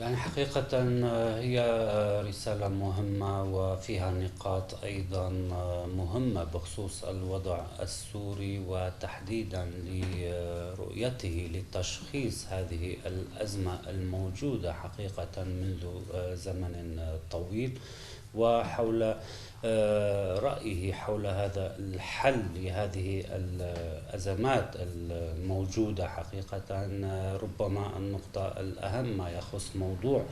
يعني حقيقة هي رسالة مهمة وفيها نقاط أيضا مهمة بخصوص الوضع السوري وتحديدا لرؤيته لتشخيص هذه الأزمة الموجودة حقيقة منذ زمن طويل، وحول رأيه حول هذا الحل لهذه الأزمات الموجودة حقيقة. ربما النقطة الأهم ما يخص موضوع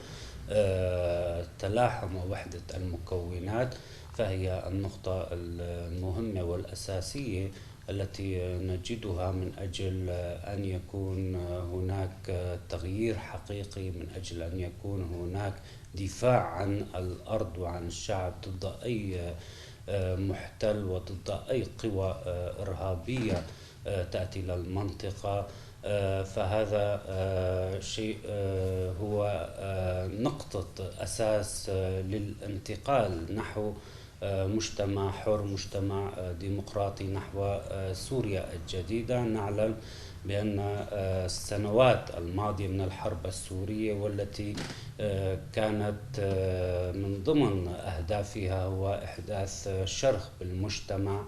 تلاحم ووحدة المكونات، فهي النقطة المهمة والأساسية التي نجدها من أجل أن يكون هناك تغيير حقيقي، من أجل أن يكون هناك دفاع عن الأرض وعن الشعب ضد أي محتل وضد أي قوى إرهابية تأتي للمنطقة. فهذا شيء هو نقطة أساس للانتقال نحو مجتمع حر، مجتمع ديمقراطي، نحو سوريا الجديدة. نعلم بأن السنوات الماضية من الحرب السورية والتي كانت من ضمن أهدافها هو إحداث شرخ بالمجتمع،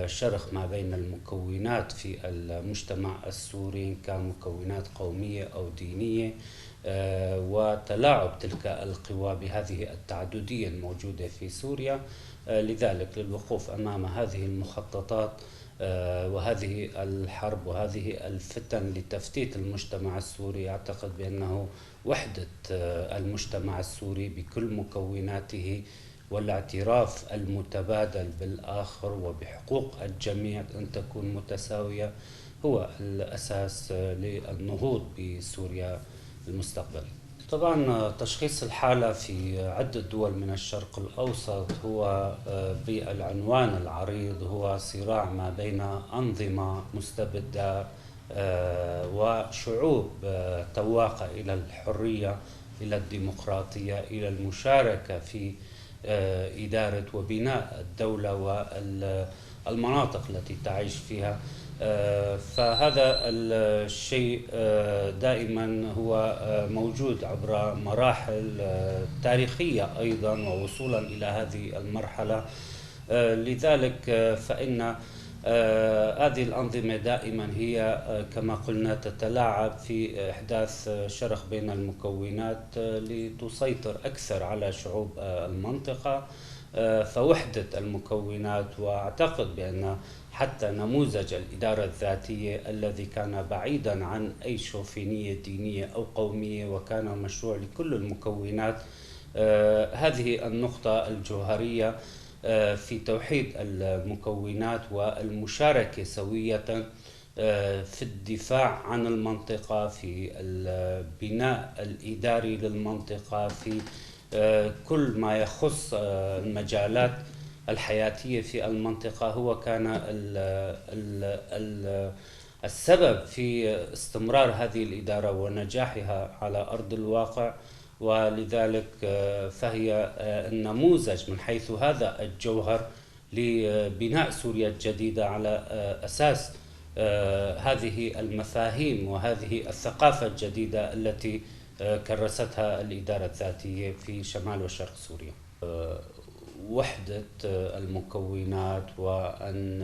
شرخ ما بين المكونات في المجتمع السوري، إن كان مكونات قومية أو دينية، وتلاعب تلك القوى بهذه التعددية الموجودة في سوريا. لذلك للوقوف أمام هذه المخططات وهذه الحرب وهذه الفتن لتفتيت المجتمع السوري، أعتقد بأنه وحدة المجتمع السوري بكل مكوناته والاعتراف المتبادل بالآخر وبحقوق الجميع أن تكون متساوية هو الأساس للنهوض بسوريا المستقبلي. طبعا تشخيص الحالة في عدة دول من الشرق الأوسط هو بالعنوان العريض هو صراع ما بين أنظمة مستبدة وشعوب تواقة إلى الحرية، إلى الديمقراطية، إلى المشاركة في إدارة وبناء الدولة والمناطق التي تعيش فيها. فهذا الشيء دائما هو موجود عبر مراحل تاريخية أيضا ووصولا إلى هذه المرحلة. لذلك فإن هذه الأنظمة دائما هي كما قلنا تتلاعب في إحداث شرخ بين المكونات لتسيطر أكثر على شعوب المنطقة. فوحدة المكونات، وأعتقد بأن حتى نموذج الإدارة الذاتية الذي كان بعيدا عن أي شوفينية دينية أو قومية وكان مشروع لكل المكونات، هذه النقطة الجوهرية في توحيد المكونات والمشاركة سوية في الدفاع عن المنطقة، في البناء الإداري للمنطقة، في كل ما يخص المجالات الحياتية في المنطقة، هو كان السبب في استمرار هذه الإدارة ونجاحها على أرض الواقع. ولذلك فهي النموذج من حيث هذا الجوهر لبناء سوريا الجديدة على أساس هذه المفاهيم وهذه الثقافة الجديدة التي كرستها الإدارة الذاتية في شمال وشرق سوريا. وحدة المكونات، وأن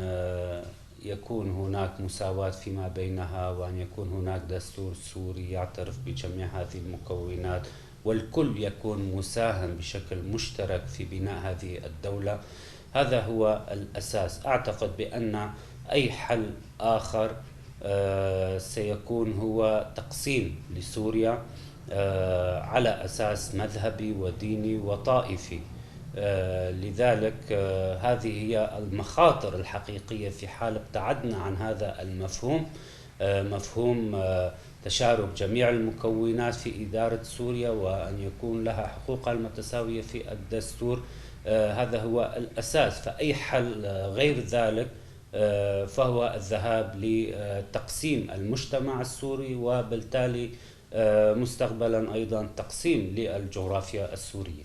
يكون هناك مساواة فيما بينها، وأن يكون هناك دستور سوري يعترف بجميع هذه المكونات، والكل يكون مساهم بشكل مشترك في بناء هذه الدولة. هذا هو الأساس. أعتقد بأن أي حل آخر سيكون هو تقسيم لسوريا على أساس مذهبي وديني وطائفي. لذلك هذه هي المخاطر الحقيقية في حال ابتعدنا عن هذا المفهوم، مفهوم تشارك جميع المكونات في إدارة سوريا وأن يكون لها حقوقها المتساوية في الدستور. هذا هو الأساس. فأي حل غير ذلك فهو الذهاب لتقسيم المجتمع السوري، وبالتالي مستقبلا أيضا تقسيم للجغرافيا السورية.